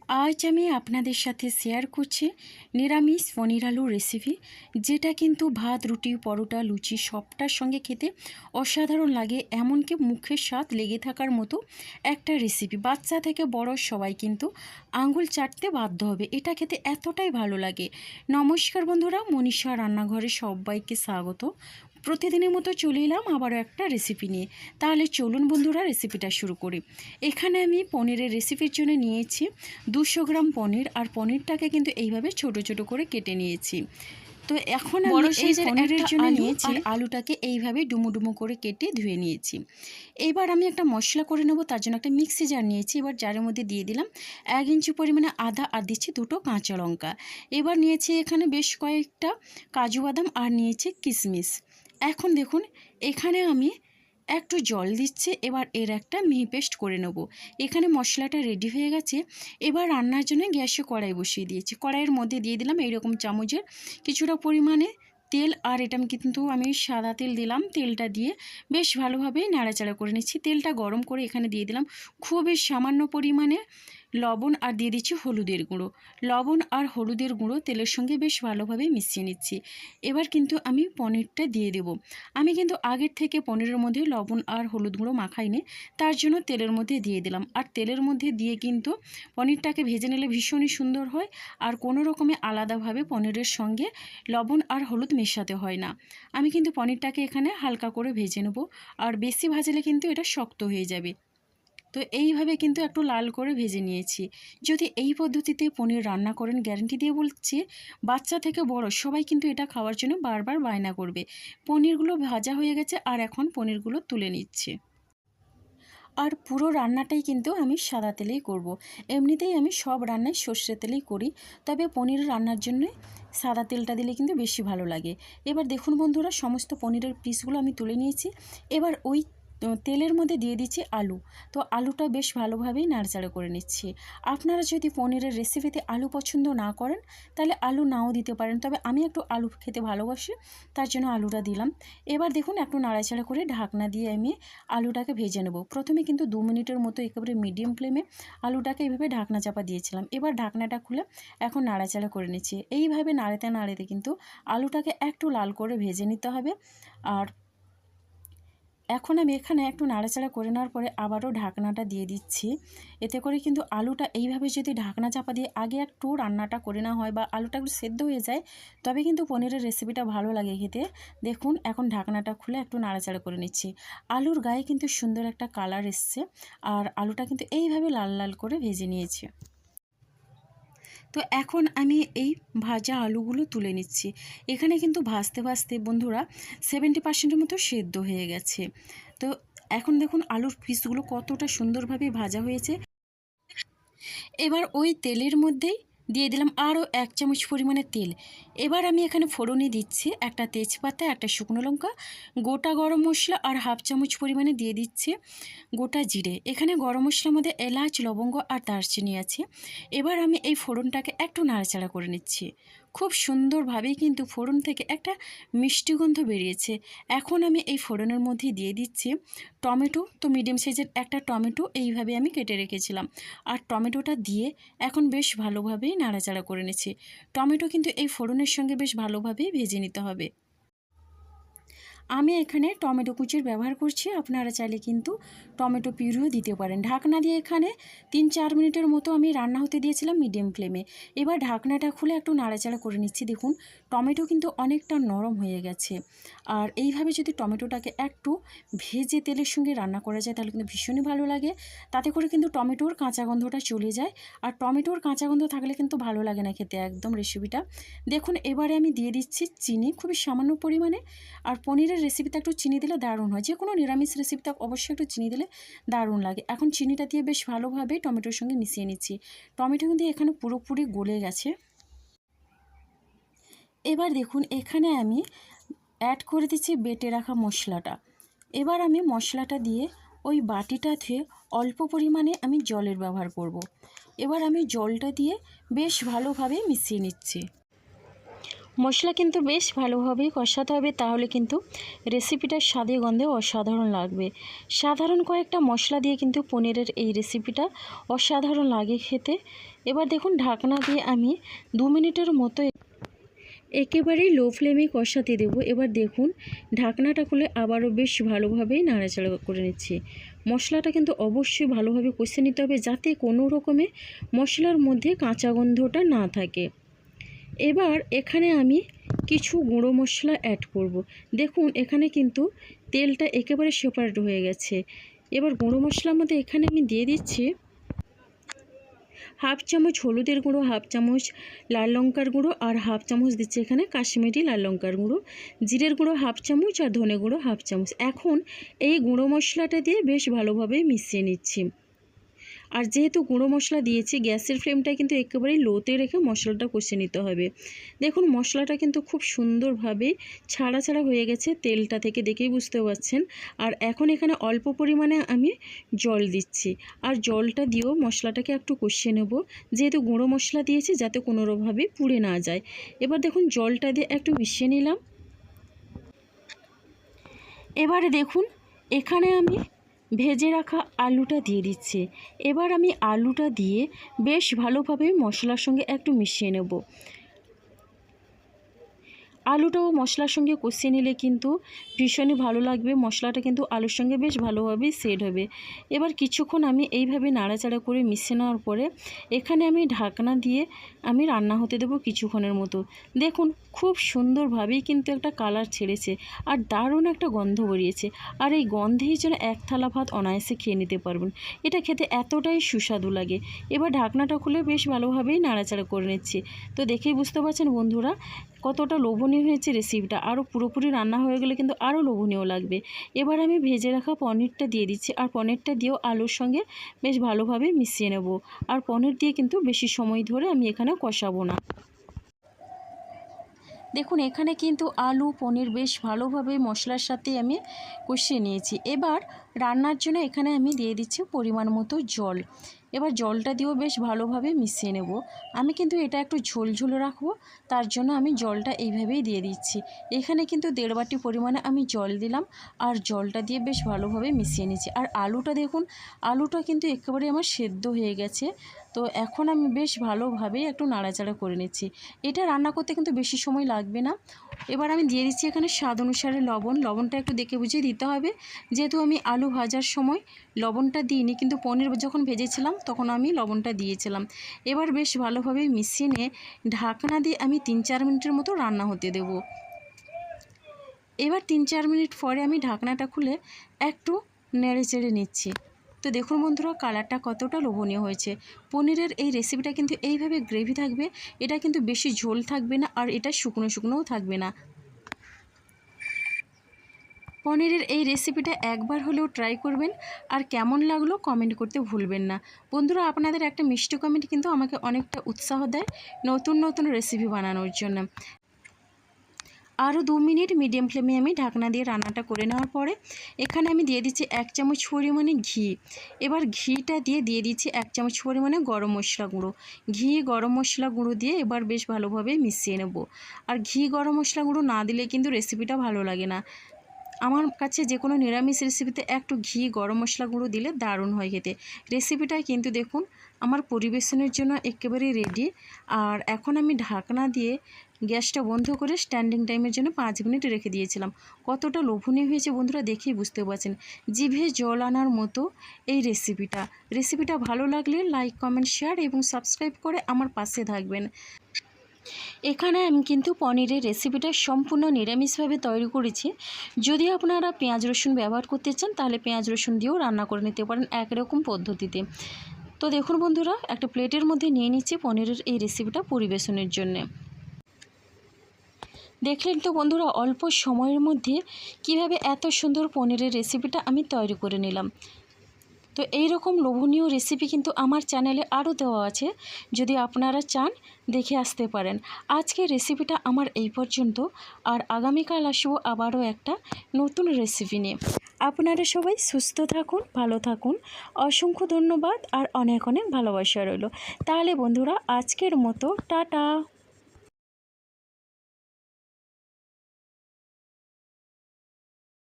আজ আমি আপনাদের সাথে শেয়ার করছি নিরামিষ পনির আলুর রেসিপি, যেটা কিন্তু ভাত, রুটি, পরোটা, লুচি সবটার সঙ্গে খেতে অসাধারণ লাগে, এমনকি মুখের স্বাদ লেগে থাকার মতো একটা রেসিপি। বাচ্চা থেকে বড় সবাই কিন্তু আঙুল চাটতে বাধ্য হবে, এটা খেতে এতটাই ভালো লাগে। নমস্কার বন্ধুরা, মনীষা রান্নাঘরে সবাইকে স্বাগত। প্রতিদিনের মতো চলে এলাম আবারও একটা রেসিপি নিয়ে। তাহলে চলুন বন্ধুরা রেসিপিটা শুরু করি। এখানে আমি পনিরের রেসিপির জন্য নিয়েছি 200 গ্রাম পনির, আর পনিরটাকে কিন্তু এইভাবে ছোট ছোট করে কেটে নিয়েছি। তো এখন আমি এই পনিরের জন্য নিয়েছি আলুটাকে এইভাবে ডুমো ডুমো করে কেটে ধুয়ে নিয়েছি। এবার আমি একটা মশলা করে নেব, তার জন্য একটা মিক্সি জার নিয়েছি। এবার জারের মধ্যে দিয়ে দিলাম 1 ইঞ্চি পরিমাণে আদা, আর দিচ্ছি 2টো কাঁচা লঙ্কা। এবার নিয়েছি এখানে বেশ কয়েকটা কাজু বাদাম, আর নিয়েছি কিশমিশ। এখন দেখুন এখানে আমি একটু জল দিচ্ছি। এবার এর একটা মিহি পেস্ট করে নেব। এখানে মশলাটা রেডি হয়ে গেছে। এবার রান্নার জন্য গ্যাসে কড়াই বসিয়ে দিয়েছি। কড়াইয়ের মধ্যে দিয়ে দিলাম এইরকম চামচের কিছুটা পরিমাণে তেল, আর এটা কিন্তু আমি সাদা তেল দিলাম। তেলটা দিয়ে বেশ ভালোভাবে নাড়াচাড়া করে নিচ্ছি। তেলটা গরম করে এখানে দিয়ে দিলাম খুবই সামান্য পরিমাণে লবণ, আর দিয়ে দিচ্ছি হলুদের গুঁড়ো। লবণ আর হলুদের গুঁড়ো তেলের সঙ্গে বেশ ভালোভাবে মিশিয়ে নিচ্ছি। এবার কিন্তু আমি পনিরটা দিয়ে দেব। আমি কিন্তু আগের থেকে পনিরের মধ্যে লবণ আর হলুদ গুঁড়ো মাখাইনি, তার জন্য তেলের মধ্যে দিয়ে দিলাম। আর তেলের মধ্যে দিয়ে কিন্তু পনিরটাকে ভেজে নিলে ভীষণই সুন্দর হয়, আর কোনো রকমে আলাদাভাবে পনিরের সঙ্গে লবণ আর হলুদ মেশাতে হয় না। আমি কিন্তু পনিরটাকে এখানে হালকা করে ভেজে নেব, আর বেশি ভাজলে কিন্তু এটা শক্ত হয়ে যাবে। তো এইভাবে কিন্তু একটু লাল করে ভেজে নিয়েছি। যদি এই পদ্ধতিতে পনির রান্না করেন, গ্যারান্টি দিয়ে বলছি বাচ্চা থেকে বড় সবাই কিন্তু এটা খাওয়ার জন্য বারবার বায়না করবে। পনিরগুলো ভাজা হয়ে গেছে, আর এখন পনিরগুলো তুলে নিচ্ছে। আর পুরো রান্নাটাই কিন্তু আমি সাদা তেলেই করব। এমনিতেই আমি সব রান্নাই সর্ষে তেলেই করি, তবে পনির রান্নার জন্য সাদা তেলটা দিলে কিন্তু বেশি ভালো লাগে। এবার দেখুন বন্ধুরা, সমস্ত পনিরের পিসগুলো আমি তুলে নিয়েছি। এবার ওই তেলের মধ্যে দিয়ে দিচ্ছি আলু। তো আলুটা বেশ ভালোভাবেই নাড়াচাড়া করে নিচ্ছি। আপনারা যদি পনিরের রেসিপিতে আলু পছন্দ না করেন, তাহলে আলু নাও দিতে পারেন, তবে আমি একটু আলু খেতে ভালোবাসি, তার জন্য আলুটা দিলাম। এবার দেখুন একটু নাড়াচাড়া করে ঢাকনা দিয়ে আমি আলুটাকে ভেজে নেব। প্রথমে কিন্তু 2 মিনিটের মতো একেবারে মিডিয়াম ফ্লেমে আলুটাকে এইভাবে ঢাকনা চাপা দিয়েছিলাম। এবার ঢাকনাটা খুলে এখন নাড়াচাড়া করে নিচ্ছি। এইভাবে নাড়াতে নাড়াতে কিন্তু আলুটাকে একটু লাল করে ভেজে নিতে হবে। আর এখন আমি এখানে একটু নাড়াচাড়া করে নেওয়ার পরে আবারও ঢাকনাটা দিয়ে দিচ্ছি। এতে করে কিন্তু আলুটা এইভাবে যদি ঢাকনা চাপা দিয়ে আগে একটু রান্নাটা করে নেওয়া হয়, বা আলুটা একটু সেদ্ধ হয়ে যায়, তবে কিন্তু পনিরের রেসিপিটা ভালো লাগে খেতে। দেখুন এখন ঢাকনাটা খুলে একটু নাড়াচাড়া করে নিচ্ছি। আলুর গায়ে কিন্তু সুন্দর একটা কালার এসছে, আর আলুটা কিন্তু এইভাবে লাল লাল করে ভেজে নিয়েছি। তো এখন আমি এই ভাজা আলুগুলো তুলে নিচ্ছি। এখানে কিন্তু ভাজতে ভাজতে বন্ধুরা 70% মতো সেদ্ধ হয়ে গেছে। তো এখন দেখুন আলুর পিসগুলো কতটা সুন্দরভাবে ভাজা হয়েছে। এবার ওই তেলের মধ্যেই দিয়ে দিলাম আরও 1 চামচ পরিমাণে তেল। এবার আমি এখানে ফোড়নে দিচ্ছি একটা তেজপাতা, একটা শুকনো লঙ্কা, গোটা গরম মশলা, আর 1/2 চামচ পরিমাণে দিয়ে দিচ্ছে গোটা জিরে। এখানে গরম মশলার মধ্যে এলাচ, লবঙ্গ আর দারচিনি আছে। এবার আমি এই ফোড়নটাকে একটু নাড়াচাড়া করে নিচ্ছি। খুব সুন্দরভাবেই কিন্তু ফোড়ন থেকে একটা মিষ্টি গন্ধ বেরিয়েছে। এখন আমি এই ফোড়নের মধ্যে দিয়ে দিচ্ছি টমেটো। তো মিডিয়াম সাইজের একটা টমেটো এইভাবে আমি কেটে রেখেছিলাম, আর টমেটোটা দিয়ে এখন বেশ ভালোভাবেই নাড়াচাড়া করে নিচ্ছি। টমেটো কিন্তু এই ফোড়নের সঙ্গে বেশ ভালোভাবেই ভেজে নিতে হবে। আমি এখানে টমেটো কুচির ব্যবহার করছি, আপনারা চাইলে কিন্তু টমেটো পিউরিও দিতে পারেন। ঢাকনা দিয়ে এখানে 3-4 মিনিটের মতো আমি রান্না হতে দিয়েছিলাম মিডিয়াম ফ্লেমে। এবার ঢাকনাটা খুলে একটু নাড়াচাড়া করে নিচ্ছি। দেখুন টমেটো কিন্তু অনেকটা নরম হয়ে গেছে, আর এইভাবে যদি টমেটোটাকে একটু ভেজে তেলের সঙ্গে রান্না করা যায়, তাহলে কিন্তু ভীষণই ভালো লাগে। তাতে করে কিন্তু টমেটোর কাঁচা গন্ধটা চলে যায়, আর টমেটোর কাঁচা গন্ধ থাকলে কিন্তু ভালো লাগে না খেতে একদম রেসিপিটা। দেখুন এবারে আমি দিয়ে দিচ্ছি চিনি খুবই সামান্য পরিমাণে। আর পনিরের রেসিপিতে একটু চিনি দিলে দারুণ হয়, যে কোনো নিরামিষ রেসিপিতে অবশ্যই একটু চিনি দিলে দারুণ লাগে। এখন চিনিটা দিয়ে বেশ ভালোভাবে টমেটোর সঙ্গে মিশিয়ে নিচ্ছি। টমেটো কিন্তু এখানে পুরোপুরি গলে গেছে। এবার দেখুন এখানে আমি অ্যাড করে দিচ্ছি বেটে রাখা মশলাটা। এবার আমি মশলাটা দিয়ে ওই বাটিটাতে অল্প পরিমাণে আমি জলের ব্যবহার করব। এবার আমি জলটা দিয়ে বেশ ভালোভাবে মিশিয়ে নিচ্ছি। মশলা কিন্তু বেশ ভালোভাবেই কষাতে হবে, তাহলে কিন্তু রেসিপিটার স্বাদে গন্ধে অসাধারণ লাগবে। সাধারণ কয়েকটা মশলা দিয়ে কিন্তু পনিরের এই রেসিপিটা অসাধারণ লাগে খেতে। এবার দেখুন ঢাকনা দিয়ে আমি 2 মিনিটের মতো একেবারেই লো ফ্লেমে কষাতে দেবো। এবার দেখুন ঢাকনাটা খুলে আবারও বেশ ভালোভাবেই নাড়াচাড়া করে নিচ্ছি। মশলাটা কিন্তু অবশ্যই ভালোভাবে কষে নিতে হবে, যাতে কোনো রকমে মশলার মধ্যে কাঁচা গন্ধটা না থাকে। এবার এখানে আমি কিছু গুঁড়ো মশলা অ্যাড করব। দেখুন এখানে কিন্তু তেলটা একেবারে সেপারেট হয়ে গেছে। এবার গুঁড়ো মশলার মধ্যে এখানে আমি দিয়ে দিচ্ছি হাফ চামচ হলুদের গুঁড়ো, হাফ চামচ লাল লঙ্কার গুঁড়ো, আর হাফ চামচ দিচ্ছি এখানে কাশ্মীরি লাল লঙ্কার গুঁড়ো, জিরের গুঁড়ো হাফ চামচ, আর ধনে গুঁড়ো হাফ চামচ। এখন এই গুঁড়ো মশলাটা দিয়ে বেশ ভালোভাবে মিশিয়ে নিচ্ছি। আর যেহেতু গুঁড়ো মশলা দিয়েছি, গ্যাসের ফ্লেমটা কিন্তু একেবারেই লোতে রেখে মশলাটা কষে নিতে হবে। দেখুন মশলাটা কিন্তু খুব সুন্দরভাবে ছাড়া ছাড়া হয়ে গেছে তেলটা থেকে, দেখেই বুঝতে পারছেন। আর এখন এখানে অল্প পরিমাণে আমি জল দিচ্ছি, আর জলটা দিয়েও মশলাটাকে একটু কষিয়ে নেব, যেহেতু গুঁড়ো মশলা দিয়েছি যাতে কোনোভাবে পুড়ে না যায়। এবার দেখুন জলটা দিয়ে একটু মিশিয়ে নিলাম। এবারে দেখুন এখানে আমি ভেজে রাখা আলুটা দিয়ে দিচ্ছি। এবার আমি আলুটা দিয়ে বেশ ভালোভাবে মশলার সঙ্গে একটু মিশিয়ে নেব। আলুটাও মশলার সঙ্গে কষিয়ে নিলে কিন্তু ভীষণই ভালো লাগবে, মশলাটা কিন্তু আলুর সঙ্গে বেশ ভালোভাবে সেট হবে। এবার কিছুক্ষণ আমি এইভাবে নাড়াচাড়া করে মিশিয়ে নেওয়ার পরে এখানে আমি ঢাকনা দিয়ে আমি রান্না হতে দেবো কিছুক্ষণের মতো। দেখুন খুব সুন্দরভাবেই কিন্তু একটা কালার ছেড়েছে, আর দারুণ একটা গন্ধ বেরিয়েছে। আর এই গন্ধেই যেন এক থালা ভাত অনায়াসে খেয়ে নিতে পারবেন। এটা খেতে এতটাই সুস্বাদু লাগে। এবার ঢাকনাটা খুলে বেশ ভালোভাবেই নাড়াচাড়া করে নিচ্ছি। তো দেখেই বুঝতে পারছেন বন্ধুরা কতটা লোভনীয় হয়েছে রেসিপিটা। আরও পুরোপুরি রান্না হয়ে গেলে কিন্তু আরও লোভনীয় লাগবে। এবার আমি ভেজে রাখা পনিরটা দিয়ে দিচ্ছি, আর পনিরটা দিয়েও আলুর সঙ্গে বেশ ভালোভাবে মিশিয়ে নেব। আর পনির দিয়ে কিন্তু বেশি সময় ধরে আমি এখানে কষাবো না। দেখুন এখানে কিন্তু আলু পনির বেশ ভালোভাবে মশলার সাথে আমি কষিয়ে নিয়েছি। এবার রান্নার জন্য এখানে আমি দিয়ে দিচ্ছি পরিমাণ মতো জল। এবার জলটা দিয়েও বেশ ভালোভাবে মিশিয়ে নেব। আমি কিন্তু এটা একটু ঝোল রাখবো, তার জন্য আমি জলটা এইভাবেই দিয়ে দিচ্ছি। এখানে কিন্তু 1.5 বাটি পরিমাণে আমি জল দিলাম, আর জলটা দিয়ে বেশ ভালোভাবে মিশিয়ে নিচ্ছি। আর আলুটা দেখুন আলুটা কিন্তু একেবারে আমার সেদ্ধ হয়ে গেছে। তো এখন আমি বেশ ভালোভাবেই একটু নাড়াচাড়া করে নিচ্ছি। এটা রান্না করতে কিন্তু বেশি সময় লাগবে না। এবার আমি দিয়ে দিচ্ছি এখানে স্বাদ অনুসারে লবণ। লবণটা একটু দেখে বুঝে দিতে হবে, যেহেতু আমি আলু ভাজার সময় লবণটা দিইনি, কিন্তু পনির যখন ভেজেছিলাম তখন আমি লবণটা দিয়েছিলাম। এবার বেশ ভালোভাবে মিশিয়ে নিয়ে ঢাকনা দিয়ে আমি 3-4 মিনিটের মতো রান্না হতে দেব। এবার 3-4 মিনিট পরে আমি ঢাকনাটা খুলে একটু নেড়ে চেড়ে নিচ্ছি। তো দেখুন বন্ধুরা কালারটা কতটা লোভনীয় হয়েছে। পনিরের এই রেসিপিটা কিন্তু এইভাবে গ্রেভি থাকবে, এটা কিন্তু বেশি ঝোল থাকবে না, আর এটা শুকনো শুকনোও থাকবে না। পনিরের এই রেসিপিটা একবার হলেও ট্রাই করবেন, আর কেমন লাগলো কমেন্ট করতে ভুলবেন না। বন্ধুরা আপনাদের একটা মিষ্টি কমেন্ট কিন্তু আমাকে অনেকটা উৎসাহ দেয় নতুন নতুন রেসিপি বানানোর জন্য। আরও 2 মিনিট মিডিয়াম ফ্লেমে আমি ঢাকনা দিয়ে রান্নাটা করে নেওয়ার পরে এখানে আমি দিয়ে দিচ্ছি 1 চামচ পরিমাণে ঘি। এবার ঘিটা দিয়ে দিচ্ছি 1 চামচ পরিমাণে গরম মশলা গুঁড়ো। ঘি গরম মশলা গুঁড়ো দিয়ে এবার বেশ ভালোভাবে মিশিয়ে নেব। আর ঘি গরম মশলা গুঁড়ো না দিলে কিন্তু রেসিপিটা ভালো লাগে না। আমার কাছে যে কোনো নিরামিষ রেসিপিতে একটু ঘি গরম মশলা গুঁড়ো দিলে দারুণ হয় খেতে। রেসিপিটা কিন্তু দেখুন আমার পরিবেশনের জন্য একেবারে রেডি। আর এখন আমি ঢাকনা দিয়ে গ্যাসটা বন্ধ করে স্ট্যান্ডিং টাইমের জন্য 5 মিনিট রেখে দিয়েছিলাম। কতটা লোভনীয় হয়েছে বন্ধুরা দেখেই বুঝতে পারছেন। জিভে জল আনার মতো এই রেসিপিটা ভালো লাগলে লাইক কমেন্ট শেয়ার এবং সাবস্ক্রাইব করে আমার পাশে থাকবেন। এখানে আমি কিন্তু পনিরের রেসিপিটা সম্পূর্ণ নিরামিষভাবে তৈরি করেছি। যদি আপনারা পেঁয়াজ রসুন ব্যবহার করতে চান তাহলে পেঁয়াজ রসুন দিয়েও রান্না করে নিতে পারেন একরকম পদ্ধতিতে। তো দেখুন বন্ধুরা একটা প্লেটের মধ্যে নিয়ে নিচ্ছি পনিরের এই রেসিপিটা পরিবেশনের জন্যে। দেখলেন তো বন্ধুরা অল্প সময়ের মধ্যে কিভাবে এত সুন্দর পনিরের রেসিপিটা আমি তৈরি করে নিলাম। তো এই রকম লোভনীয় রেসিপি কিন্তু আমার চ্যানেলে আরও দেওয়া আছে, যদি আপনারা চান দেখে আসতে পারেন। আজকের রেসিপিটা আমার এই পর্যন্ত, আর আগামীকাল আসবো আবারও একটা নতুন রেসিপি নিয়ে। আপনারা সবাই সুস্থ থাকুন, ভালো থাকুন। অসংখ্য ধন্যবাদ আর অনেক অনেক ভালোবাসা রইল। তাহলে বন্ধুরা আজকের মতো টাটা।